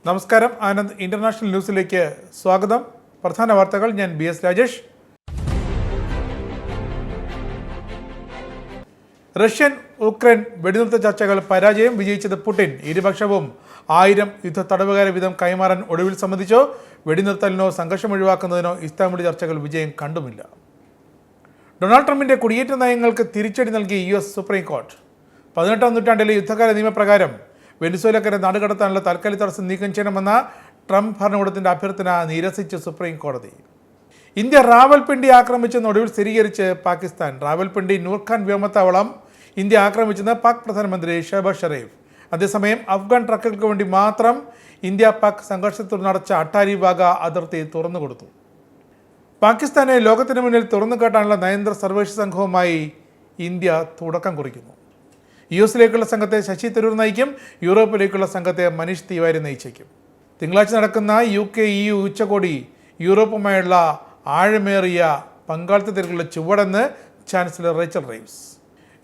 നമസ്കാരം, ആനന്ദ് ഇന്റർനാഷണൽ ന്യൂസിലേക്ക് സ്വാഗതം. പ്രധാന വാർത്തകൾ. ഞാൻ BS രാജേഷ്. റഷ്യൻ ഉക്രൈൻ വെടിനിർത്തൽ ചർച്ചകൾ പരാജയം, വിജയിച്ചത് പുടിൻ. ഇരുപക്ഷവും 1000 യുദ്ധ തടവുകാരെ വീതം കൈമാറാൻ ഒടുവിൽ സമ്മതിച്ചോ? വെടിനിർത്തലിനോ സംഘർഷം ഒഴിവാക്കുന്നതിനോ ഇസ്താംബുൾ ചർച്ചകൾ വിജയം കണ്ടുമില്ല. ഡൊണാൾഡ് ട്രംപിന്റെ കുടിയേറ്റ നയങ്ങൾക്ക് തിരിച്ചടി നൽകി US സുപ്രീം കോടതി. 18ാം നൂറ്റാണ്ടിലെ യുദ്ധകാല നിയമപ്രകാരം വെനിസ്വേലക്കാരെ നാടുകടത്താനുള്ള താൽക്കാലിക തടസ്സം നീക്കം ചെയ്യണമെന്ന ട്രംപ് ഭരണകൂടത്തിന്റെ അഭ്യർത്ഥന നിരസിച്ച് സുപ്രീം കോടതി. ഇന്ത്യ റാവൽപിണ്ടി ആക്രമിച്ചെന്ന് ഒടുവിൽ സ്ഥിരീകരിച്ച് പാകിസ്ഥാൻ. റാവൽപിണ്ടി നൂർഖാൻ വ്യോമത്താവളം ഇന്ത്യ ആക്രമിച്ചെന്ന് പാക് പ്രധാനമന്ത്രി ഷഹബാസ് ഷെരീഫ്. അതേസമയം അഫ്ഗാൻ ട്രക്കുകൾക്ക് വേണ്ടി മാത്രം ഇന്ത്യ പാക് സംഘർഷത്തിൽ നടച്ച അട്ടാരി വാഗ അതിർത്തി തുറന്നുകൊടുത്തു. പാകിസ്ഥാനെ ലോകത്തിന് മുന്നിൽ തുറന്നുകാട്ടാനുള്ള നയതന്ത്ര സർവേഷണ സംഘവുമായി ഇന്ത്യ തുടക്കം കുറിക്കുന്നു. US-ലേക്കുള്ള സംഘത്തെ ശശി തരൂർ നയിക്കും. യൂറോപ്പിലേക്കുള്ള സംഘത്തെ മനീഷ് തിവാരി നയിച്ചേക്കും. തിങ്കളാഴ്ച നടക്കുന്ന UK-EU ഉച്ചകോടി യൂറോപ്പുമായുള്ള ആഴമേറിയ പങ്കാളിത്തത്തിലേക്കുള്ള ചുവടെന്ന് ചാൻസലർ റേച്ചൽ റീവ്സ്.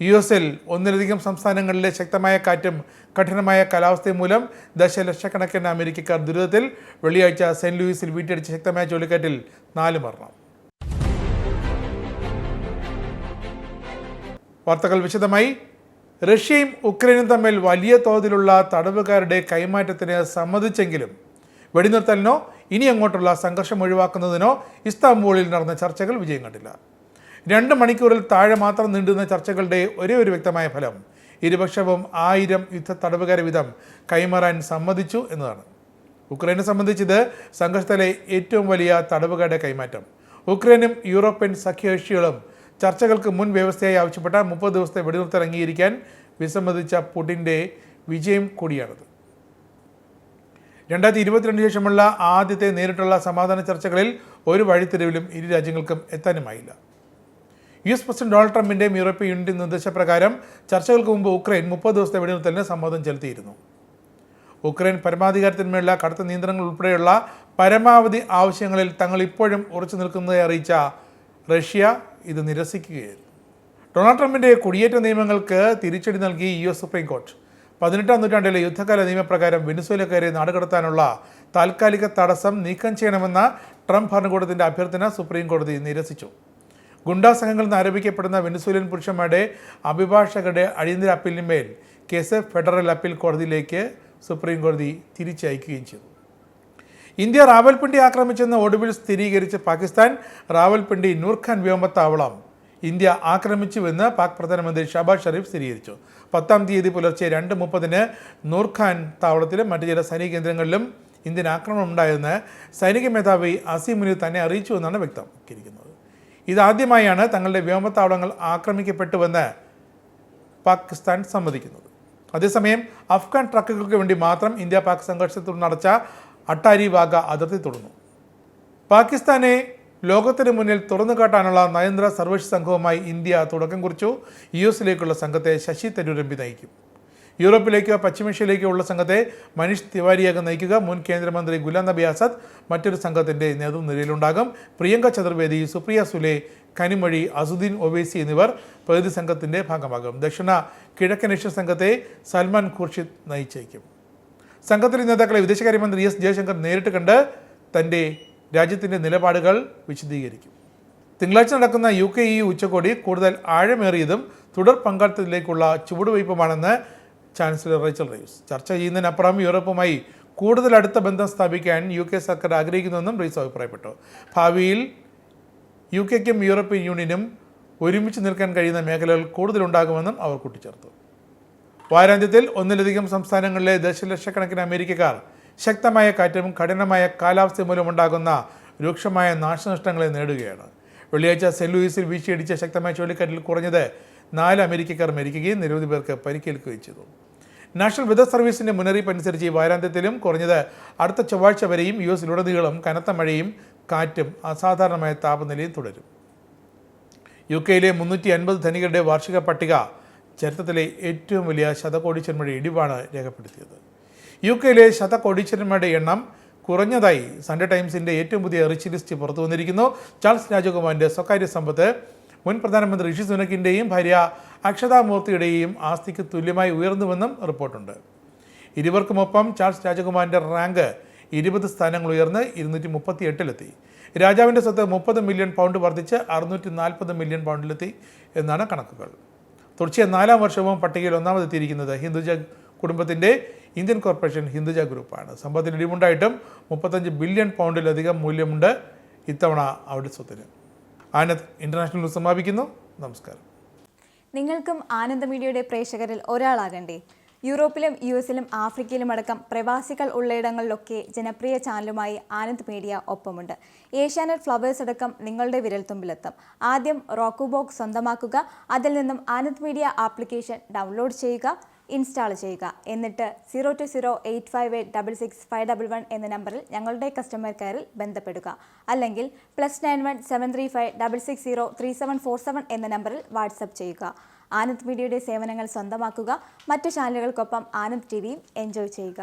US-ൽ ഒന്നിലധികം സംസ്ഥാനങ്ങളിലെ ശക്തമായ കാറ്റും കഠിനമായ കാലാവസ്ഥയും മൂലം ദശലക്ഷക്കണക്കിന് അമേരിക്കക്കാർ ദുരിതത്തിൽ. വെള്ളിയാഴ്ച സെന്റ് ലൂയിസിൽ വീട്ടിയടിച്ച ശക്തമായ ചുഴലിക്കാറ്റിൽ 4 മരണം. വാർത്തകൾ വിശദമായി. റഷ്യയും ഉക്രൈനും തമ്മിൽ വലിയ തോതിലുള്ള തടവുകാരുടെ കൈമാറ്റത്തിന് സമ്മതിച്ചെങ്കിലും വെടിനിർത്തലിനോ ഇനി അങ്ങോട്ടുള്ള സംഘർഷം ഒഴിവാക്കുന്നതിനോ ഇസ്താംബൂളിൽ നടന്ന ചർച്ചകൾ വിജയം കണ്ടില്ല. 2 മണിക്കൂറിൽ താഴെ മാത്രം നീണ്ടുന്ന ചർച്ചകളുടെ ഒരേ ഒരു വ്യക്തമായ ഫലം ഇരുപക്ഷവും 1000 യുദ്ധ തടവുകാരെ വീതം കൈമാറാൻ സമ്മതിച്ചു എന്നതാണ്. ഉക്രൈനെ സംബന്ധിച്ചത് സംഘർഷത്തിലെ ഏറ്റവും വലിയ തടവുകാരുടെ കൈമാറ്റം. ഉക്രൈനും യൂറോപ്യൻ സഖ്യകക്ഷികളും ചർച്ചകൾക്ക് മുൻ വ്യവസ്ഥയായി ആവശ്യപ്പെട്ട 30 ദിവസത്തെ വെടിനിർത്തൽ അംഗീകരിക്കാൻ വിസമ്മതിച്ച പുടിൻ്റെ വിജയം കൂടിയാണിത്. 2022 ശേഷമുള്ള ആദ്യത്തെ നേരിട്ടുള്ള സമാധാന ചർച്ചകളിൽ ഒരു വഴിത്തിരിവിലും ഇരു രാജ്യങ്ങൾക്കും എത്താനുമായില്ല. US പ്രസിഡന്റ് ഡൊണാൾഡ് ട്രംപിൻ്റെയും യൂറോപ്യൻ യൂണിയൻ നിർദ്ദേശപ്രകാരം ചർച്ചകൾക്ക് മുമ്പ് ഉക്രൈൻ 30 ദിവസത്തെ വെടിനിർത്തലിന് സമ്മതം ചെലുത്തിയിരുന്നു. ഉക്രൈൻ പരമാധികാരത്തിന്മേലുള്ള കടുത്ത നിയന്ത്രണങ്ങൾ ഉൾപ്പെടെയുള്ള പരമാവധി ആവശ്യങ്ങളിൽ തങ്ങൾ ഇപ്പോഴും ഉറച്ചു നിൽക്കുന്നതായി അറിയിച്ച റഷ്യ ഇത് നിരസിക്കുകയായിരുന്നു. ഡൊണാൾഡ് ട്രംപിൻ്റെ കുടിയേറ്റ നിയമങ്ങൾക്ക് തിരിച്ചടി നൽകി US സുപ്രീം കോടതി. 18ാം നൂറ്റാണ്ടിലെ യുദ്ധകാല നിയമപ്രകാരം വെനിസ്വേലക്കാരെ നാടുകടത്താനുള്ള താൽക്കാലിക തടസ്സം നീക്കം ചെയ്യണമെന്ന ട്രംപ് ഭരണകൂടത്തിൻ്റെ അഭ്യർത്ഥന സുപ്രീം കോടതി നിരസിച്ചു. ഗുണ്ടാ സംഘങ്ങളിൽ നിന്ന് ആരോപിക്കപ്പെടുന്ന വെനിസ്വേലിയൻ പുരുഷന്മാരുടെ അഭിഭാഷകരുടെ അടിയന്തര അപ്പീലിന്മേൽ കേസ് ഫെഡറൽ അപ്പീൽ കോടതിയിലേക്ക് സുപ്രീം കോടതി തിരിച്ചയക്കുകയും ചെയ്തു. ഇന്ത്യ റാവൽപിണ്ടി ആക്രമിച്ചെന്ന് ഒടുവിൽ സ്ഥിരീകരിച്ച പാകിസ്ഥാൻ. റാവൽപിണ്ടി നൂർഖാൻ വ്യോമത്താവളം ഇന്ത്യ ആക്രമിച്ചുവെന്ന് പാക് പ്രധാനമന്ത്രി ഷഹബാസ് ഷെരീഫ് സ്ഥിരീകരിച്ചു. 10-ാം തീയതി പുലർച്ചെ 2:30 നൂർഖാൻ താവളത്തിലും മറ്റു ചില സൈനിക കേന്ദ്രങ്ങളിലും ഇന്ത്യൻ ആക്രമണം ഉണ്ടായെന്ന് സൈനിക മേധാവി അസീം മുനീർ തന്നെ അറിയിച്ചു എന്നാണ് വ്യക്തമാക്കിയിരിക്കുന്നത്. ഇതാദ്യമായാണ് തങ്ങളുടെ വ്യോമത്താവളങ്ങൾ ആക്രമിക്കപ്പെട്ടുവെന്ന് പാകിസ്ഥാൻ സമ്മതിക്കുന്നത്. അതേസമയം അഫ്ഗാൻ ട്രക്കുകൾക്ക് വേണ്ടി മാത്രം ഇന്ത്യ പാക് സംഘർഷത്തിൽ നടച്ച അട്ടാരി വാഗ അതിർത്തി തുടർന്നു. പാകിസ്ഥാനെ ലോകത്തിന് മുന്നിൽ തുറന്നുകാട്ടാനുള്ള നയതന്ത്ര സർവേഷണ സംഘവുമായി ഇന്ത്യ തുടക്കം കുറിച്ചു. US-ലേക്കുള്ള സംഘത്തെ ശശി തരൂർ MP നയിക്കും. യൂറോപ്പിലേക്കോ പശ്ചിമേഷ്യയിലേക്കോ ഉള്ള സംഘത്തെ മനീഷ് തിവാരിയാകും നയിക്കുക. മുൻ കേന്ദ്രമന്ത്രി ഗുലാം നബി ആസാദ് മറ്റൊരു സംഘത്തിൻ്റെ നേതൃനിരയിലുണ്ടാകും. പ്രിയങ്ക ചതുർവേദി, സുപ്രിയ സുലെ, കനിമൊഴി, അസുദ്ദീൻ ഒവൈസി എന്നിവർ പ്രതിനിധി സംഘത്തിൻ്റെ ഭാഗമാകും. ദക്ഷിണ കിഴക്കൻ ഏഷ്യൻ സംഘത്തെ സൽമാൻ ഖുർഷിദ് നയിച്ചേക്കും. സംഘത്തിലെ നേതാക്കളെ വിദേശകാര്യമന്ത്രി S ജയശങ്കർ നേരിട്ട് കണ്ട് തൻ്റെ രാജ്യത്തിൻ്റെ നിലപാടുകൾ വിശദീകരിക്കും. തിങ്കളാഴ്ച നടക്കുന്ന UK-EU ഉച്ചകോടി കൂടുതൽ ആഴമേറിയതും തുടർ പങ്കാളിത്തത്തിലേക്കുള്ള ചുവടുവയ്പുമാണെന്ന് ചാൻസലർ റേച്ചൽ റീവ്സ്. ചർച്ച ചെയ്യുന്നതിനപ്പുറം യൂറോപ്പുമായി കൂടുതൽ അടുത്ത ബന്ധം സ്ഥാപിക്കാൻ UK സർക്കാർ ആഗ്രഹിക്കുന്നുവെന്നും റീവ്സ് അഭിപ്രായപ്പെട്ടു. ഭാവിയിൽ UK-ക്കും യൂറോപ്യൻ യൂണിയനും ഒരുമിച്ച് നിൽക്കാൻ കഴിയുന്ന മേഖലകൾ കൂടുതലുണ്ടാകുമെന്നും അവർ കൂട്ടിച്ചേർത്തു. വാരാന്ത്യത്തിൽ ഒന്നിലധികം സംസ്ഥാനങ്ങളിലെ ദശലക്ഷക്കണക്കിന് അമേരിക്കക്കാർ ശക്തമായ കാറ്റും കഠിനമായ കാലാവസ്ഥ മൂലമുണ്ടാകുന്ന രൂക്ഷമായ നാശനഷ്ടങ്ങളെ നേടുകയാണ്. വെള്ളിയാഴ്ച സെന്റ് ലൂയിസിൽ വീശിയടിച്ച ശക്തമായ ചുഴലിക്കാറ്റിൽ കുറഞ്ഞത് 4 അമേരിക്കക്കാർ മരിക്കുകയും നിരവധി പേർക്ക് പരിക്കേൽക്കുകയും ചെയ്തു. നാഷണൽ വെതർ സർവീസിൻ്റെ മുന്നറിയിപ്പ് അനുസരിച്ച് ഈ വാരാന്ത്യത്തിലും കുറഞ്ഞത് അടുത്ത ചൊവ്വാഴ്ച വരെയും US-ലുടനീളം കനത്ത മഴയും കാറ്റും അസാധാരണമായ താപനിലയും തുടരും. UK-യിലെ 350 ധനികരുടെ വാർഷിക പട്ടിക ചരിത്രത്തിലെ ഏറ്റവും വലിയ ശതകോടീശ്വരന്മാരുടെ ഇടിവാണ് രേഖപ്പെടുത്തിയത്. UK-യിലെ ശതകോടീശ്വരന്മാരുടെ എണ്ണം കുറഞ്ഞതായി സൺഡേ ടൈംസിൻ്റെ ഏറ്റവും പുതിയ റിച്ച് ലിസ്റ്റ് പുറത്തു വന്നിരിക്കുന്നു. ചാൾസ് രാജകുമാറിൻ്റെ സ്വകാര്യ സമ്പത്ത് മുൻ പ്രധാനമന്ത്രി ഋഷി സുനക്കിൻ്റെയും ഭാര്യ അക്ഷത മൂർത്തിയുടെയും ആസ്തിക്ക് തുല്യമായി ഉയർന്നുവെന്നും റിപ്പോർട്ടുണ്ട്. ഇരുവർക്കുമൊപ്പം ചാൾസ് രാജകുമാരൻ്റെ റാങ്ക് 20 സ്ഥാനങ്ങൾ ഉയർന്ന് 238-ലെത്തി. രാജാവിൻ്റെ സ്വത്ത് 30 മില്യൺ പൗണ്ട് വർദ്ധിച്ച് 640 മില്യൺ പൗണ്ടിലെത്തി എന്നാണ് കണക്കുകൾ. തുടർച്ചയായ 4-ാം വർഷവും പട്ടികയിൽ ഒന്നാമതെത്തിയിരിക്കുന്നത് ഹിന്ദുജ കുടുംബത്തിൻ്റെ ഇന്ത്യൻ കോർപ്പറേഷൻ ഹിന്ദുജ ഗ്രൂപ്പാണ്. സമ്പത്തിന് ഇടിവുണ്ടായിട്ടും 35 ബില്യൺ പൗണ്ടിലധികം മൂല്യമുണ്ട് ഇത്തവണ അവരുടെ സ്വത്തിന്. ആനന്ദ് ഇന്റർനാഷണൽ ന്യൂസ് സമാപിക്കുന്നു. നമസ്കാരം. നിങ്ങൾക്കും ആനന്ദ് മീഡിയയുടെ പ്രേക്ഷകരിൽ ഒരാളാകണ്ടേ? യൂറോപ്പിലും US-ലും ആഫ്രിക്കയിലും അടക്കം പ്രവാസികൾ ഉള്ളയിടങ്ങളിലൊക്കെ ജനപ്രിയ ചാനലുമായി ആനന്ദ് മീഡിയ ഒപ്പമുണ്ട്. ഏഷ്യാനെറ്റ് ഫ്ലവേഴ്സ് അടക്കം നിങ്ങളുടെ വിരൽത്തുമ്പിലെത്തും. ആദ്യം റോക്കു ബോക്സ് സ്വന്തമാക്കുക. അതിൽ നിന്നും ആനന്ദ് മീഡിയ ആപ്ലിക്കേഷൻ ഡൗൺലോഡ് ചെയ്യുക, ഇൻസ്റ്റാൾ ചെയ്യുക. എന്നിട്ട് 020-858-66511 എന്ന നമ്പറിൽ ഞങ്ങളുടെ കസ്റ്റമർ കെയറിൽ ബന്ധപ്പെടുക. അല്ലെങ്കിൽ +91 735 660 3747 എന്ന നമ്പറിൽ വാട്സപ്പ് ചെയ്യുക. ആനന്ദ് മീഡിയയുടെ സേവനങ്ങൾ സ്വന്തമാക്കുക. മറ്റു ചാനലുകൾക്കൊപ്പം ആനന്ദ് TVയും എൻജോയ് ചെയ്യുക.